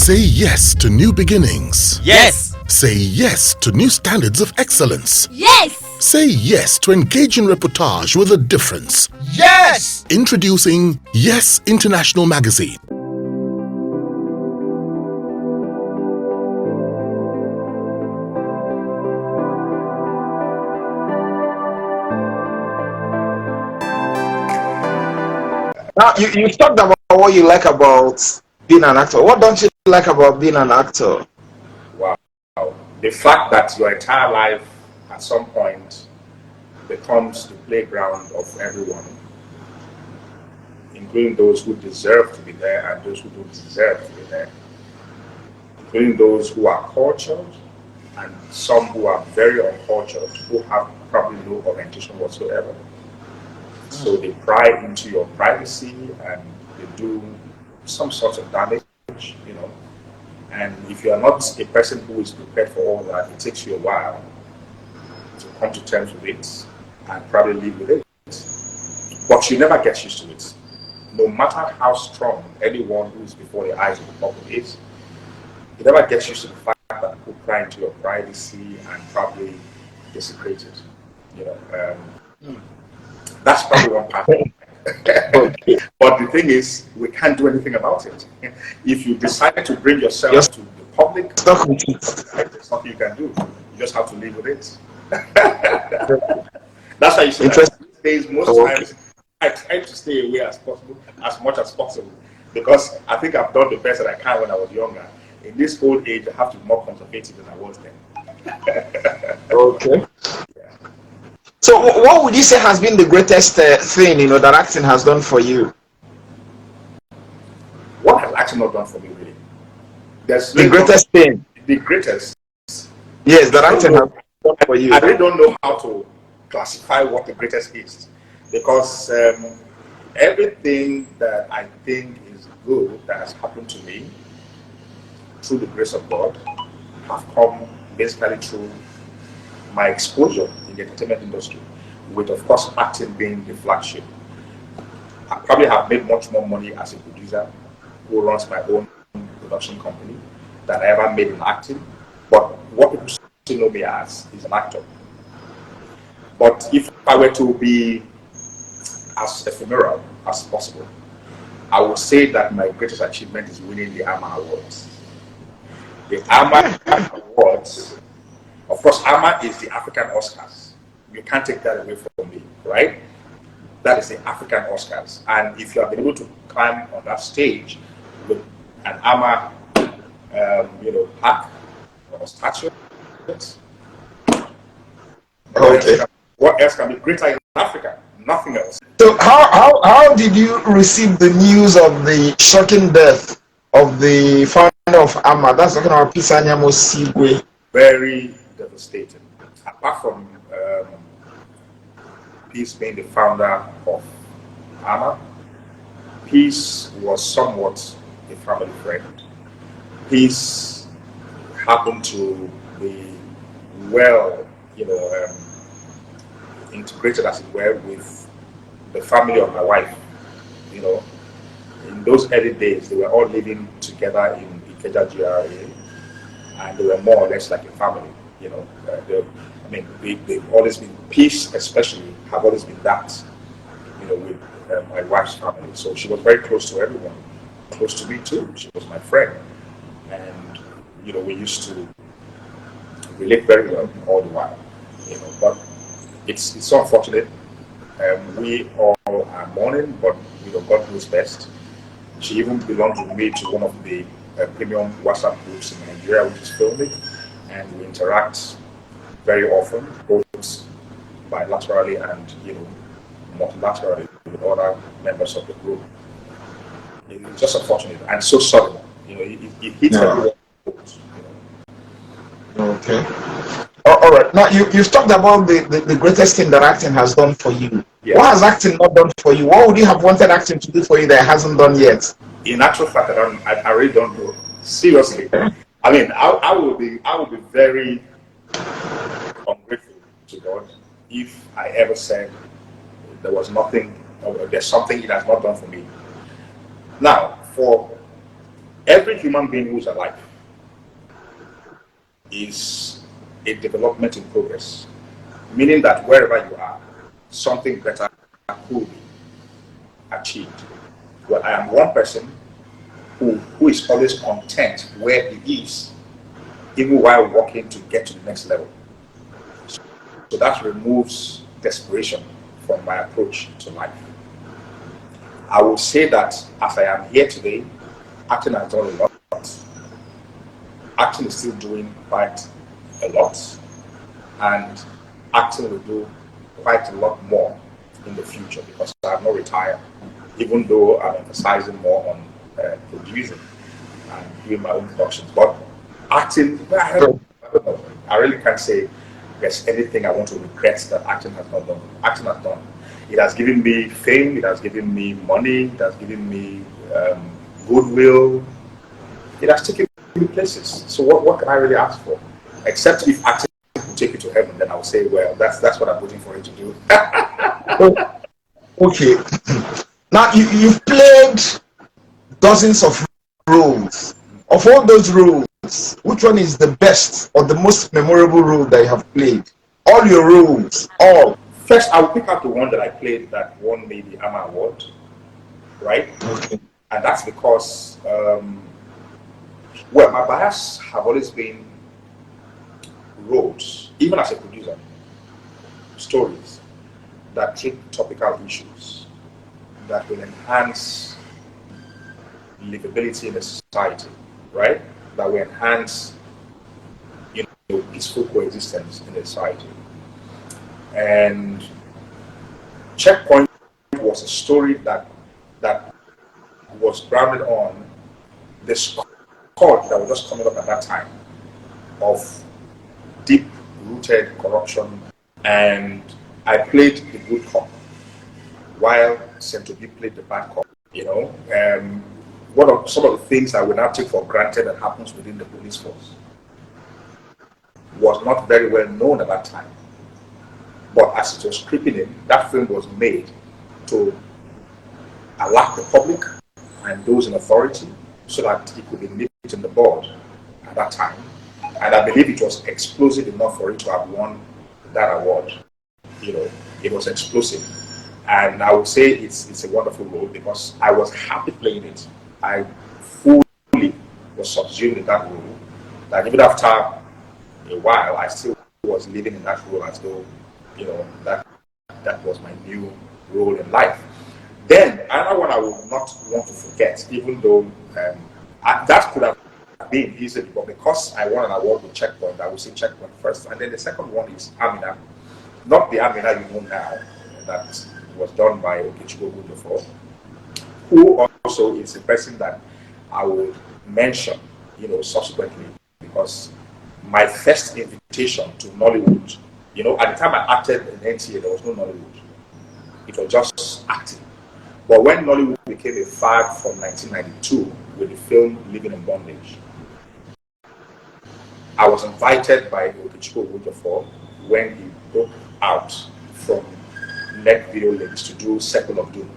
Say yes to new beginnings. Yes. Say yes to new standards of excellence. Yes. Say yes to engaging reportage with a difference. Yes. Introducing Yes International Magazine. Now, you talked about what you like about being an actor. What don't you like about being an actor? Wow. The fact that your entire life at some point becomes the playground of everyone, including those who deserve to be there and those who don't deserve to be there, including those who are cultured and some who are very uncultured, who have probably no orientation whatsoever. So they pry into your privacy and they do some sort of damage, you know. And if you are not a person who is prepared for all that, it takes you a while to come to terms with it and probably live with it. But you never get used to it. No matter how strong anyone who is before the eyes of the public is, you never get used to the fact that people pry into your privacy and probably desecrate it. You know, that's probably one part. But the thing is, we can't do anything about it. If you decide to bring yourself to the public, there's nothing you can do. You just have to live with it. That's why you see that these days, most times, I try to stay away as possible, as much as possible, because I think I've done the best that I can when I was younger. In this old age, I have to be more conservative than I was then. Okay. So, what would you say has been the greatest thing that acting has done for you? What has acting not done for me, really? There's the greatest thing. The greatest. Yes, that acting has done for you. I really don't know how to classify what the greatest is, because everything that I think is good that has happened to me through the grace of God have come basically through my exposure in the entertainment industry, with of course acting being the flagship. I probably have made much more money as a producer who runs my own production company than I ever made in acting. But what people still know me as is an actor. But if I were to be as ephemeral as possible, I would say that my greatest achievement is winning the AMA Awards. The AMA Awards, of course, AMA is the African Oscars. You can't take that away from me, right? That is the African Oscars. And if you have been able to climb on that stage with an AMA, plaque or statue, what else can be greater in Africa? Nothing else. So how did you receive the news of the shocking death of the founder of AMA? That's talking about Pisanya Mosigwe. Very devastating. Apart from Peace being the founder of AMA, Peace was somewhat a family friend. Peace happened to be well, integrated, as it were, with the family of my wife. In those early days, they were all living together in Ikeja GRA, and they were more or less like a family. They've always been, Peace especially, have always been that, with my wife's family. So she was very close to everyone, close to me too. She was my friend, and we used to relate very well all the while. But it's so unfortunate. We all are mourning, but God knows best. She even belongs with me to one of the premium WhatsApp groups in Nigeria, which is filming, and we interact very often, both bilaterally and multilaterally with other members of the group. It's just unfortunate and so sudden. It hits everyone. Okay. All right. Now you've talked about the greatest thing that acting has done for you. Yes. What has acting not done for you? What would you have wanted acting to do for you that it hasn't done yet? In actual fact, I really don't know. Seriously. I mean, I would be very ungrateful to God if I ever said there was nothing, or there's something He has not done for me. Now, for Every human being who's alive is a development in progress, meaning that wherever you are, something better could be achieved. Well, I am one person who is always content where he is, even while working to get to the next level. So that removes desperation from my approach to life. I would say that as I am here today, acting has done a lot. Acting is still doing quite a lot, and acting will do quite a lot more in the future because I have not retired, even though I'm emphasizing more on producing and doing my own productions. But acting, I don't know. I really can't say there's anything I want to regret that acting has not done. Acting has done. It has given me fame, it has given me money, it has given me goodwill. It has taken me places. So what can I really ask for? Except if acting will take you to heaven, then I'll say, well, that's what I'm waiting for you to do. Okay. Now you've played dozens of roles. Of all those roles, which one is the best or the most memorable role that you have played? All your roles, all. First, I'll pick out the one that I played that won me the AMA Award, right? Okay. And that's because, well, my bias have always been roles, even as a producer, stories that treat topical issues that will enhance livability in a society, right? That will enhance, peaceful coexistence in a society. And Checkpoint was a story that was grounded on the scourge that was just coming up at that time of deep-rooted corruption, and I played the good cop while Centobi played the bad cop. What are some of the things that we now take for granted that happens within the police force was not very well known at that time. But as it was creeping in, that film was made to alert the public and those in authority so that it could be nipped in the bud at that time. And I believe it was explosive enough for it to have won that award. It was explosive. And I would say it's a wonderful role because I was happy playing it. I fully was subsumed in that role. That even after a while, I still was living in that role as though, that was my new role in life. Then another one I would not want to forget, even though that could have been easy, but because I won an award with Checkpoint, I would say Checkpoint first. And then the second one is Amina, not the Amina you know now, that was done by Okechukwu before, who also is a person that I will mention, subsequently, because my first invitation to Nollywood, at the time I acted in NTA, there was no Nollywood. It was just acting. But when Nollywood became a fad from 1992 with the film Living in Bondage, I was invited by Okechukwu Owojafor when he broke out from Net Video Links to do Circle of Doom.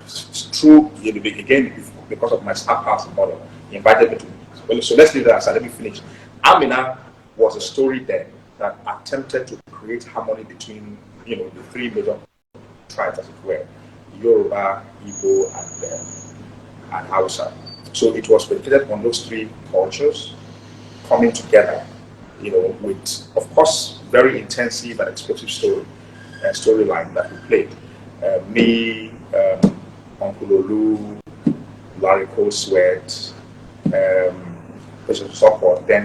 Through, again, because of my star passing model, he invited me to. Well, so let's leave that aside. Let me finish. Amina was a story then that attempted to create harmony between, the three major tribes, as it were, Yoruba, Igbo, and Hausa. So it was predicated on those three cultures coming together, with, of course, very intensive and explosive storyline that we played. Me, Uncle Olu, Larry Sweat, then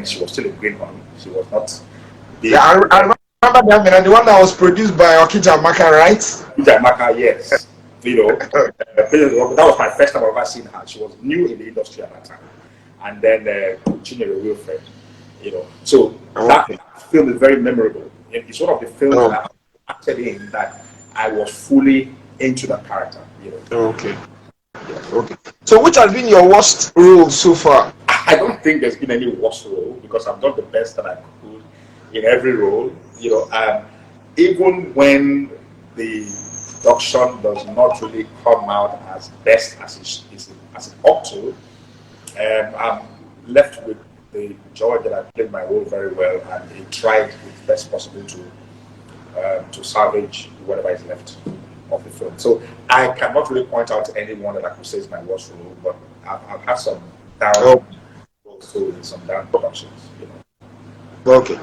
she was still in Greenhorn. She was not. Yeah, I remember that, the one that was produced by Okija Amaka, right? Okija Amaka, yes. That was my first time I've ever seen her. She was new in the industry at that time. And then Chinyere Wilfred, So that film is very memorable. It's one of the films that I acted in that I was fully into that character. Okay. Okay. So which has been your worst role so far? I don't think there's been any worst role because I've done the best that I could in every role. Even when the production does not really come out as best as it ought to, I'm left with the joy that I played my role very well, and he tried his best possible to salvage whatever is left of the film. So I cannot really point out anyone that I could say is my worst role, but I've had some down also in some down productions. Okay.